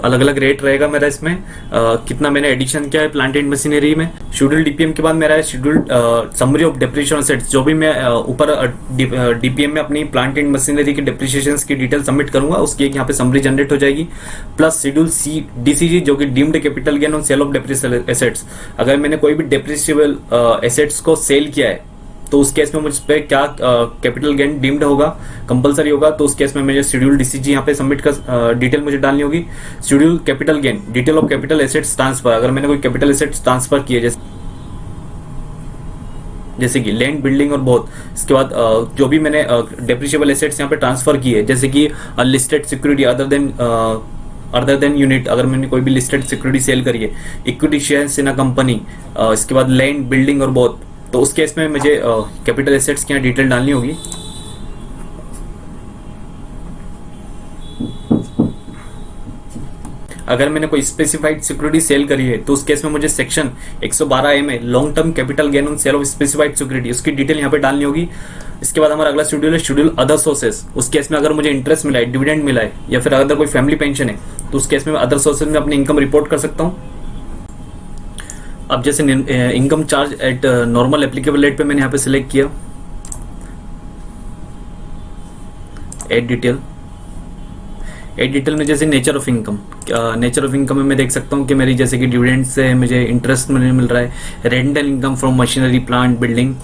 अलग अलग रेट रहेगा मेरा इसमें, कितना मैंने एडिशन किया है प्लांट एंड मशीनरी में। शेड्यूल डीपीएम के बाद मेरा है schedule summary of depreciation assets, जो भी मैं ऊपर डीपीएम में अपनी प्लांट एंड मशीनरी की डेप्रिसिएशन की डिटेल सबमिट करूंगा, उसकी एक यहाँ पे समरी जनरेट हो जाएगी। प्लस शेड्यूल डीसीजी, जो कि deemed capital gain on sale of depreciable assets, अगर मैंने कोई भी डेप्रिसिएबल एसेट्स को सेल किया है तो उस केस में मुझ पे क्या कैपिटल गेन डीम्ड होगा, कंपलसरी होगा, तो उस केस में मुझे शेड्यूल डीसीजी यहाँ पे सबमिट कर डिटेल मुझे डालनी होगी। Schedule capital gain, detail of capital assets transfer, अगर मैंने कोई कैपिटल एसेट्स ट्रांसफर किए जैसे कि लैंड, बिल्डिंग और बहुत, इसके बाद जो भी मैंने डेप्रिसिएबल एसेट्स यहाँ पे ट्रांसफर किए, जैसे कि listed security other than unit, अगर मैंने कोई भी लिस्टेड सिक्योरिटी सेल करी है, equity shares in a company, इसके बाद लैंड, बिल्डिंग और बहुत, तो उस केस में मुझे कैपिटल एसेट्स की यहाँ डिटेल डालनी होगी। अगर मैंने कोई स्पेसिफाइड सिक्योरिटी सेल करी है तो उस केस में मुझे सेक्शन 112A में long term capital gain on sale of specified security, उसकी डिटेल यहाँ पे डालनी होगी। इसके बाद हमारा अगला शेड्यूल है शेड्यूल अदर सोर्सेस। उस केस में अगर मुझे इंटरेस्ट मिला है, डिविडेंड मिला है, या फिर अगर कोई फैमिली पेंशन है, तो उस केस में अदर सोर्सेज में अपनी इनकम रिपोर्ट कर सकता हूँ। अब जैसे income charge at normal applicable rate पे मैंने यहाँ पे सिलेक्ट किया, एड डिटेल में जैसे nature of income, nature of income में मैं देख सकता हूँ कि मेरी जैसे कि डिविडेंड से मुझे इंटरेस्ट मिल रहा है, rental income from machinery, plant, building,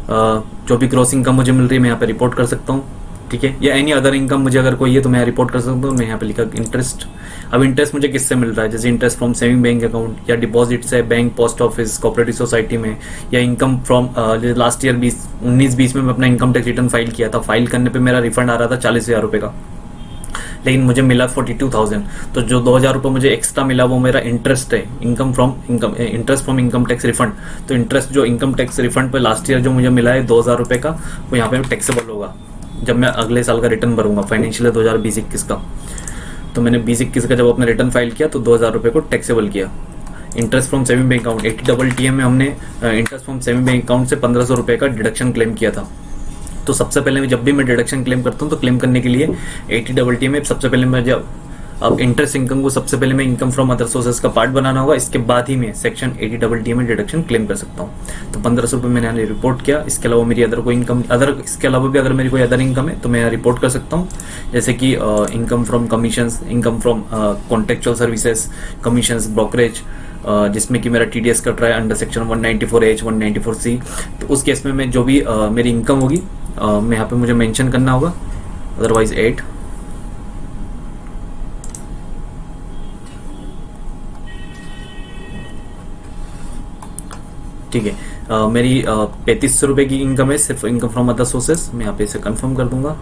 जो भी क्रॉस इनकम मुझे मिल रही है मैं यहाँ पे रिपोर्ट कर सकता हूँ, ठीक है। या एनी अदर इनकम मुझे अगर कोई है तो मैं रिपोर्ट कर सकता हूँ। मैं यहाँ पे लिखा इंटरेस्ट। अब इंटरेस्ट मुझे किससे मिल रहा है, जैसे interest from saving bank account, या डिपॉजिट से bank, post office, cooperative society में, या इनकम फ्रॉम लास्ट ईयर 19-20 में मैं अपना इनकम टैक्स रिटर्न फाइल किया था, फाइल करने पे मेरा रिफंड आ रहा था 40,000 रुपये का, लेकिन मुझे मिला 42,000, तो जो 2,000 रुपये मुझे एक्स्ट्रा मिला वो मेरा इंटरेस्ट है, interest from income tax refund. तो इंटरेस्ट जो इनकम टैक्स रिफंड पे लास्ट ईयर जो मुझे मिला है 2,000 रुपये का, वो यहाँ पे टैक्सेबल होगा जब मैं अगले साल का रिटर्न भरूंगा, फाइनेंशियल 2020-21 का। तो मैंने 20-21 का जब अपना रिटर्न फाइल किया तो 2,000 रुपये को टैक्सेबल किया। Interest from saving bank account 80TM में हमने interest from saving bank account से 1,500 रुपये का डिडक्शन क्लेम किया था। तो सबसे पहले जब भी मैं डिडक्शन क्लेम करता हूँ तो क्लेम करने के लिए 80TM में सबसे पहले मैं जब अब इंटरेस्ट इनकम को सबसे पहले मैं इनकम फ्रॉम अदर सोर्सेज का पार्ट बनाना होगा, इसके बाद ही मैं सेक्शन 80TM में डिडक्शन क्लेम कर सकता हूँ। तो 1,500 रुपये मैंने रिपोर्ट किया। इसके अलावा मेरी अदर कोई इनकम इसके अलावा भी अगर मेरी कोई अदर इनकम है तो मैं रिपोर्ट कर सकता हूँ, जैसे कि income from commissions, income from contractual services, commissions, brokerage, जिसमें कि मेरा TDS कट रहा है अंडर सेक्शन 194H 194C। तो उस केस में मैं जो भी मेरी इनकम होगी मैं यहाँ पे मुझे मेंशन करना होगा, अदरवाइज 8। ठीक है। मेरी 3500 रुपये की इनकम है सिर्फ इनकम फ्रॉम अदर सोर्सेस। मैं यहाँ पे इसे कंफर्म कर दूंगा,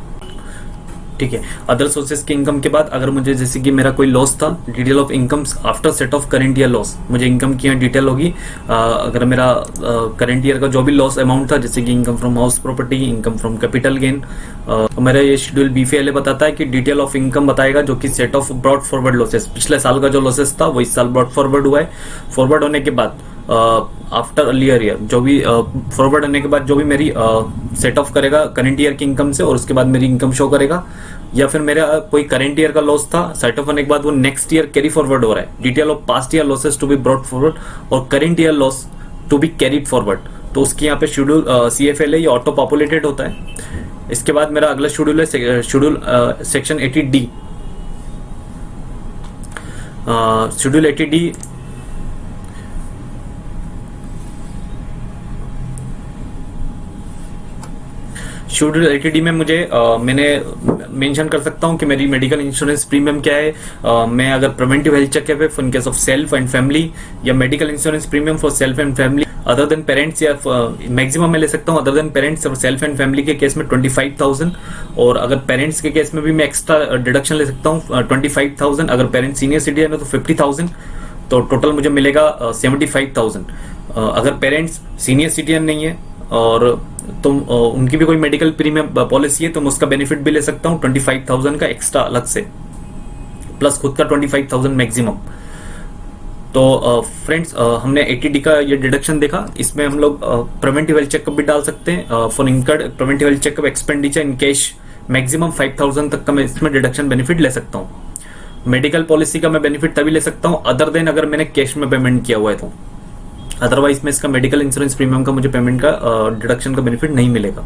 ठीक है। अदर सोर्सेज की इनकम के बाद अगर मुझे जैसे कि मेरा कोई लॉस था, detail of incomes after set of current year loss, मुझे इनकम की यहाँ डिटेल होगी। अगर मेरा करंट ईयर का जो भी लॉस अमाउंट था, जैसे कि income from house property, income from capital gain, मेरा ये शेड्यूल BFALA बताता है कि डिटेल ऑफ इनकम बताएगा जो कि set of brought forward losses, पिछले साल का जो लॉसेस था वो इस साल ब्रॉड फॉरवर्ड हुआ है। फॉरवर्ड होने के बाद आफ्टर अर्लियर ईयर जो भी फॉरवर्ड होने के बाद जो भी मेरी सेट ऑफ करेगा करंट ईयर की इनकम से, और उसके बाद मेरी इनकम शो करेगा। या फिर मेरा कोई करंट ईयर का लॉस था, सेट ऑफ होने के बाद वो नेक्स्ट ईयर कैरी फॉरवर्ड हो रहा है, detail of past year losses to be brought forward और current year loss to be carried forward. तो उसकी यहाँ पे शेड्यूल CFLA ये ऑटो पॉपुलेटेड होता है। इसके बाद मेरा अगला शेड्यूल है schedule section 80D। Schedule 80D schedule 80D में मुझे मैंने मेंशन कर सकता हूं कि मेरी मेडिकल इंश्योरेंस प्रीमियम क्या है। मैं अगर प्रिवेंटिव हेल्थ चेकअप है in case of self and family, या medical insurance premium for self and family other than parents, या मैक्सिमम मैं ले सकता हूं अदर देन पेरेंट्स और सेल्फ एंड फैमिली के केस में 25,000, और अगर पेरेंट्स के केस में भी मैं एक्स्ट्रा डिडक्शन ले सकता हूं 25,000। अगर पेरेंट्स सीनियर सिटीजन है तो 50,000, तो टोटल मुझे मिलेगा 75,000। अगर पेरेंट्स सीनियर सिटीजन नहीं है और तो उनकी भी कोई मेडिकल प्रीमियम पॉलिसी है तो मैं उसका बेनिफिट भी ले सकता हूँ 25,000 का एक्स्ट्रा अलग से, प्लस खुद का 25,000 मैक्सिमम। तो फ्रेंड्स हमने 80D का ये डिडक्शन देखा। इसमें हम लोग प्रिवेंटिव हेल्थ चेकअप भी डाल सकते हैं। For incurred preventive health checkup expenditure in cash maximum 5,000 तक का मैं इसमें डिडक्शन बेनिफिट ले सकता हूँ। मेडिकल पॉलिसी का मैं बेनिफिट तभी ले सकता हूँ अदर देन अगर मैंने कैश में पेमेंट किया हुआ है तो, अदरवाइज में इसका मेडिकल इंश्योरेंस प्रीमियम का मुझे पेमेंट का डिडक्शन का बेनिफिट नहीं मिलेगा।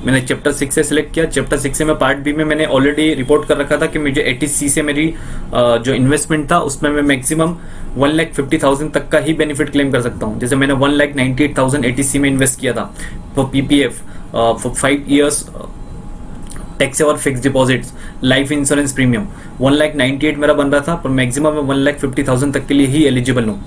मैंने चैप्टर 6 से सिलेक्ट किया। चैप्टर 6 से मैं पार्ट बी में मैंने ऑलरेडी रिपोर्ट कर रखा था कि मुझे 80C से मेरी जो इन्वेस्टमेंट था उसमें मैं मैक्सिमम 1,50,000 तक का ही बेनिफिट क्लेम कर सकता हूं। जैसे मैंने 1,98,000 80C में इन्वेस्ट किया था for PPF for 5 years tax और fix deposits, life insurance premium 1,98,000 मेरा बन रहा था, पर मैक्सिमम मैं 1,50,000 तक के लिए ही एलिजिबल हूँ।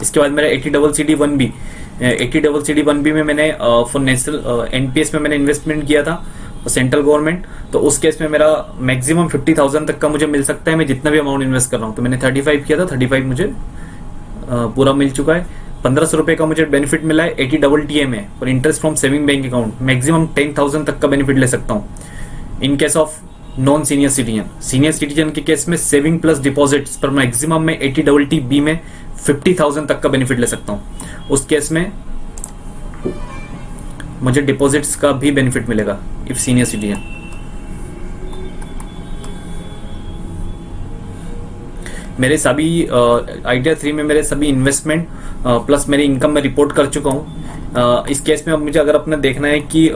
इसके बाद मेरा 80CCD1B में मैंने फॉर नेशनल NPS में मैंने इन्वेस्टमेंट किया था सेंट्रल गवर्नमेंट, तो उस केस में मेरा मैक्सिमम 50,000 तक का मुझे मिल सकता है मैं जितना भी अमाउंट इन्वेस्ट कर रहा हूँ। तो मैंने 35 किया था, 35 मुझे पूरा मिल चुका है। 1,500 रुपए का मुझे बेनिफिट मिला है 80TTA में, और interest from saving bank account maximum 10,000 तक का बेनिफिट ले सकता हूँ। इन case of non senior citizen, senior citizen के केस में सेविंग प्लस डिपॉजिट्स पर मैक्सिमम में 80TB में 50,000 तक का बेनिफिट ले सकता हूँ। उस केस में मुझे डिपॉजिट्स का भी बेनिफिट मिलेगा इफ सीनियर सिटीजन। मेरे सभी आइडिया 3 में मेरे सभी इन्वेस्टमेंट प्लस मेरी इनकम में रिपोर्ट कर चुका हूँ। इस केस में अब मुझे अगर अपना देखना है कि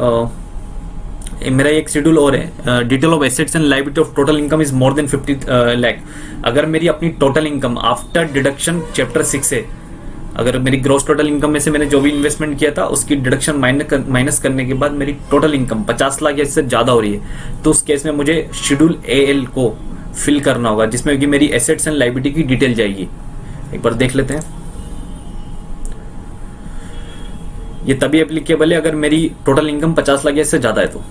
मेरा एक शेड्यूल और है, detail of assets and liability of total income is more then 50 lakh. अगर मेरी अपनी total income after deduction chapter 6 से, अगर मेरी ग्रॉस टोटल इनकम में से मैंने जो भी इन्वेस्टमेंट किया था उसकी डिडक्शन माइनस करने के बाद मेरी टोटल इनकम 50 लाख या इससे ज्यादा हो रही है, तो उस केस में मुझे शेड्यूल AL को फिल करना होगा, जिसमें कि मेरी एसेट्स एंड लायबिलिटी की डिटेल जाएगी। एक बार देख लेते हैं। ये तभी एप्लीकेबल है अगर मेरी टोटल इनकम 50 लाख या इससे ज्यादा है, तो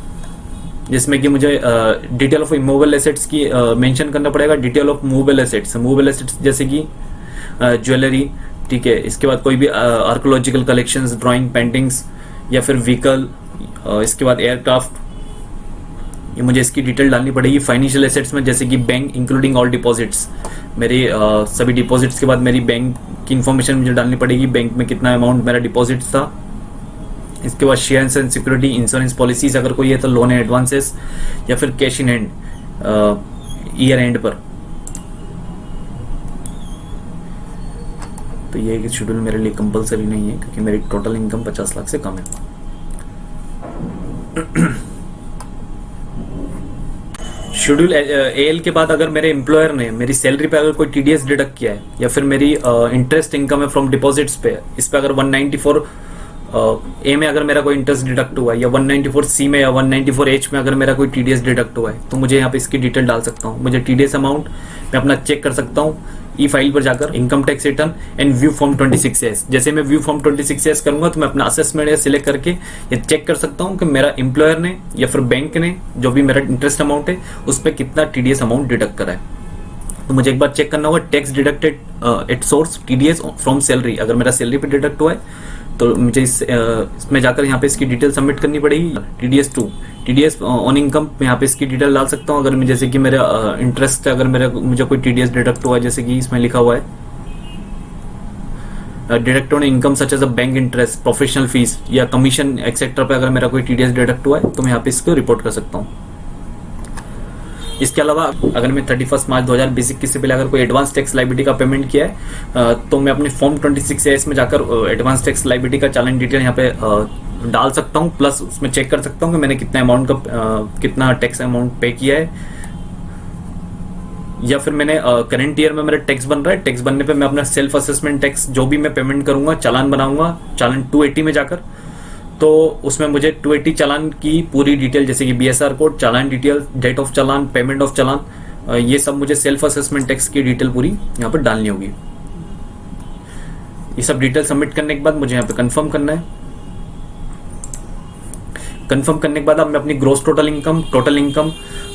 जिसमें कि मुझे डिटेल ऑफ इमूवेबल एसेट्स की मेंशन करना पड़ेगा। डिटेल ऑफ मूवेबल एसेट्स जैसे कि ज्वेलरी, ठीक है। इसके बाद कोई भी आर्कोलॉजिकल कलेक्शंस, ड्राइंग, पेंटिंग्स या फिर व्हीकल, इसके बाद एयरक्राफ्ट, ये मुझे इसकी डिटेल डालनी पड़ेगी। फाइनेंशियल एसेट्स में जैसे कि बैंक इंक्लूडिंग ऑल डिपॉजिट्स, मेरे सभी डिपॉजिट्स के बाद मेरी बैंक की इंफॉर्मेशन मुझे डालनी पड़ेगी, बैंक में कितना अमाउंट मेरा डिपॉजिट्स था। इसके बाद shares and security, insurance policies अगर कोई है तो लोन एंड एडवांसेस या फिर cash in hand year and पर। तो ये शेड्यूल मेरे लिए कंपलसरी नहीं है क्योंकि मेरी टोटल इनकम 50 लाख से कम है। शेड्यूल AL के बाद अगर मेरे एम्प्लॉयर ने मेरी सैलरी पे अगर कोई TDS डिडक्ट किया है या फिर मेरी इंटरेस्ट इनकम है फ्रॉम डिपॉजिट्स पे, इस पे अगर 194 ए में अगर मेरा कोई इंटरेस्ट डिडक्ट हुआ है, या 194C में या 194H में अगर मेरा कोई TDS डिडक्ट हुआ है, तो मुझे यहाँ पे इसकी डिटेल डाल सकता हूँ। मुझे TDS अमाउंट मैं अपना चेक कर सकता हूँ ई फाइल पर जाकर, income tax return and view form 26S। जैसे मैं व्यू फॉर्म 26S करूंगा तो मैं अपना असेसमेंट सिलेक्ट करके ये चेक कर सकता हूँ कि मेरा एम्प्लॉयर ने या फिर बैंक ने जो भी मेरा इंटरेस्ट अमाउंट है उस पर कितना TDS अमाउंट डिडक्ट करा है। तो मुझे एक बार चेक करना होगा tax deducted at source TDS from salary. अगर मेरा सैलरी पे डिडक्ट हुआ है तो मुझे इसमें जाकर यहाँ पे इसकी डिटेल सबमिट करनी पड़ेगी। TDS ऑन इनकम में यहाँ पे इसकी डिटेल डाल सकता हूँ। अगर मैं जैसे कि मेरा इंटरेस्ट अगर मुझे कोई TDS डिडक्ट हुआ है, जैसे कि इसमें लिखा हुआ है deduct on income such as a bank interest, professional fees या कमीशन एक्सेट्रा पे अगर मेरा कोई TDS डिडक्ट हुआ है तो मैं यहाँ पे इसको रिपोर्ट कर सकता हूँ। इसके अलावा अगर मैं 31 मार्च 2020 से पहले अगर कोई एडवांस टैक्स लायबिलिटी का पेमेंट किया है तो मैं अपने फॉर्म 26S में जाकर एडवांस टैक्स लायबिलिटी का चालान डिटेल यहाँ पे डाल सकता हूँ। प्लस उसमें चेक कर सकता हूँ कि मैंने कितना अमाउंट का कितना टैक्स अमाउंट पे किया है, या फिर मैंने करंट ईयर में मेरा टैक्स बन रहा है, टैक्स बनने पे मैं अपना सेल्फ असेसमेंट टैक्स जो भी मैं पेमेंट करूंगा चालान बनाऊंगा चालान 280 में जाकर, तो उसमें मुझे 280 चालान की पूरी डिटेल जैसे कि BSR code, challan detail, date of challan, payment of challan, ये सब मुझे सेल्फ असेसमेंट टैक्स की डिटेल पूरी यहाँ पर डालनी होगी। ये सब डिटेल सबमिट करने के बाद मुझे यहाँ पे कंफर्म करना है। कंफर्म करने के बाद अब मैं अपनी ग्रोस टोटल इनकम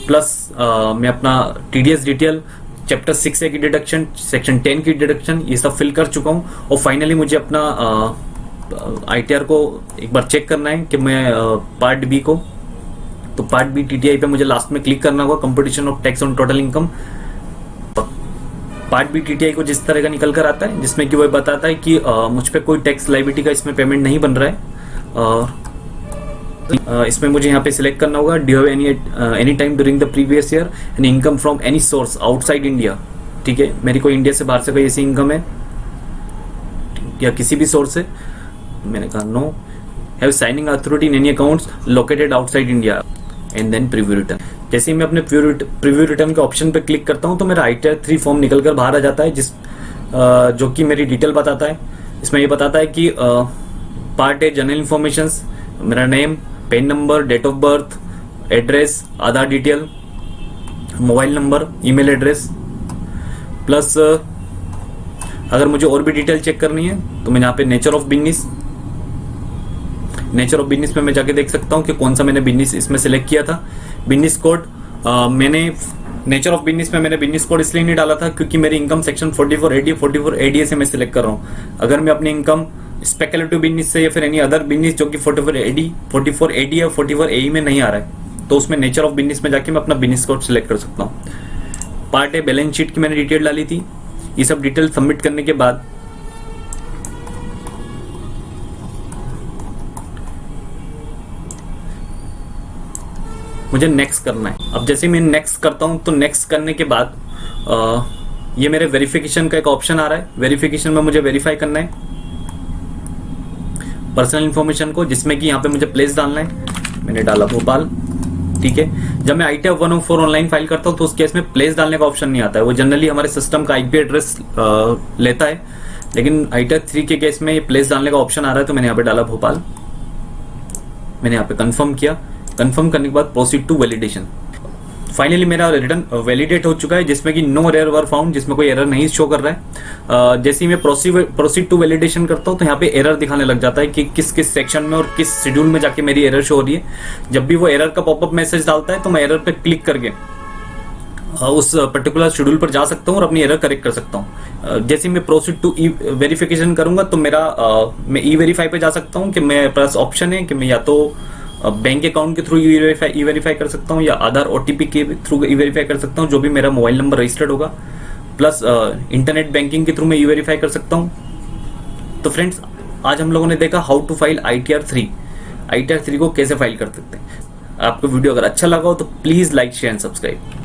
प्लस मैं अपना TDS डिटेल, चैप्टर 6A की डिडक्शन, सेक्शन 10 की डिडक्शन, ये सब फिल कर चुका हूँ। और फाइनली मुझे अपना ITR को एक बार चेक करना है कि मैं पार्ट बी को, तो पार्ट बी TTI पे मुझे लास्ट में क्लिक करना होगा, computation of tax on total income. Part B TTI को जिस तरह का निकल कर आता है जिसमें कि वो बताता है कि मुझ पे कोई टैक्स लायबिलिटी का इसमें पेमेंट नहीं बन रहा है। इसमें मुझे यहाँ पे सिलेक्ट करना होगा do have any time during the previous year an income from any source outside India. ठीक है, मेरी कोई इंडिया से बाहर से कोई ऐसी इनकम है या किसी भी सोर्स से, मैंने कहा no. Have signing authority in any accounts located outside India and then preview return. जैसे ही मैं अपने प्रीव्यू रिटर्न के ऑप्शन पे क्लिक करता हूँ तो मेरा ITR 3 फॉर्म निकल कर बाहर आ जाता है, जो कि मेरी डिटेल बताता है। इसमें ये बताता है कि पार्ट ए जनरल इन्फॉर्मेशन, मेरा name, PAN number, date of birth, address, Aadhaar detail, mobile number, email address, plus अगर मुझे और भी डिटेल चेक करनी है तो मैं यहाँ पे नेचर ऑफ बिजनेस में मैं जाके देख सकता हूँ कि कौन सा मैंने बिजनेस इसमें सिलेक्ट किया था। बिजनेस कोड मैंने नेचर ऑफ बिजनेस में मैंने बिजनेस कोड इसलिए नहीं डाला था क्योंकि मेरी इनकम सेक्शन 44ADA से मैं सिलेक्ट कर रहा हूँ। अगर मैं अपनी इनकम स्पेकुलेटिव बिजनेस से या फिर एनी अदर बिजनेस जो कि 44AD या 44AE में नहीं आ रहा है तो उसमें नेचर ऑफ बिजनेस में जाके मैं अपना बिजनेस कोड सिलेक्ट कर सकता हूँ। पार्ट ए बैलेंस शीट की मैंने डिटेल डाली थी। ये सब डिटेल सबमिट करने के बाद मुझे नेक्स्ट करना है। अब जैसे मैं नेक्स्ट करता हूं तो नेक्स्ट करने के बाद ये मेरे वेरिफिकेशन का एक ऑप्शन आ रहा है। वेरिफिकेशन में मुझे वेरीफाई करना है पर्सनल इंफॉर्मेशन को, जिसमें कि यहाँ पे मुझे प्लेस डालना है। मैंने डाला भोपाल। ठीक है, जब मैं ITR 104 ऑनलाइन फाइल करता हूँ तो उस केस में प्लेस डालने का ऑप्शन नहीं आता है। वो जनरली हमारे सिस्टम का IP एड्रेस लेता है, लेकिन ITR 3 के केस में ये प्लेस डालने का ऑप्शन आ रहा है। तो मैंने यहाँ पे डाला भोपाल। मैंने यहाँ पे कंफर्म किया। कंफर्म करने के बाद प्रोसीड टू वैलिडेशन। फाइनली मेरा रिटर्न वैलिडेट हो चुका है, जिसमें कि नो एरर वर फाउंड, जिसमें कोई एरर नहीं शो कर रहा है। जैसे ही मैं प्रोसीड टू वैलिडेशन करता हूँ तो यहाँ पे एरर दिखाने लग जाता है कि किस किस सेक्शन में और किस शेड्यूल में जाके मेरी एरर शो हो रही है। जब भी वो एरर का पॉपअप मैसेज डालता है तो मैं एरर पे क्लिक करके उस पर्टिकुलर शेड्यूल पर जा सकता हूँ और अपनी एरर करेक्ट कर सकता हूँ। जैसे मैं प्रोसीड टू ई वेरिफिकेशन करूंगा तो मैं ई वेरीफाई पे जा सकता हूँ कि मेरे पास ऑप्शन है कि मैं या तो बैंक अकाउंट के थ्रू ई वेरीफाई कर सकता हूँ या आधार OTP के थ्रू ई वेरीफाई कर सकता हूँ, जो भी मेरा मोबाइल नंबर रजिस्टर्ड होगा। प्लस इंटरनेट बैंकिंग के थ्रू मैं ई वेरीफाई कर सकता हूँ। तो फ्रेंड्स, आज हम लोगों ने देखा हाउ टू फाइल ITR 3 को कैसे फाइल कर सकते हैं। आपको वीडियो अगर अच्छा लगा हो तो please like, share and subscribe.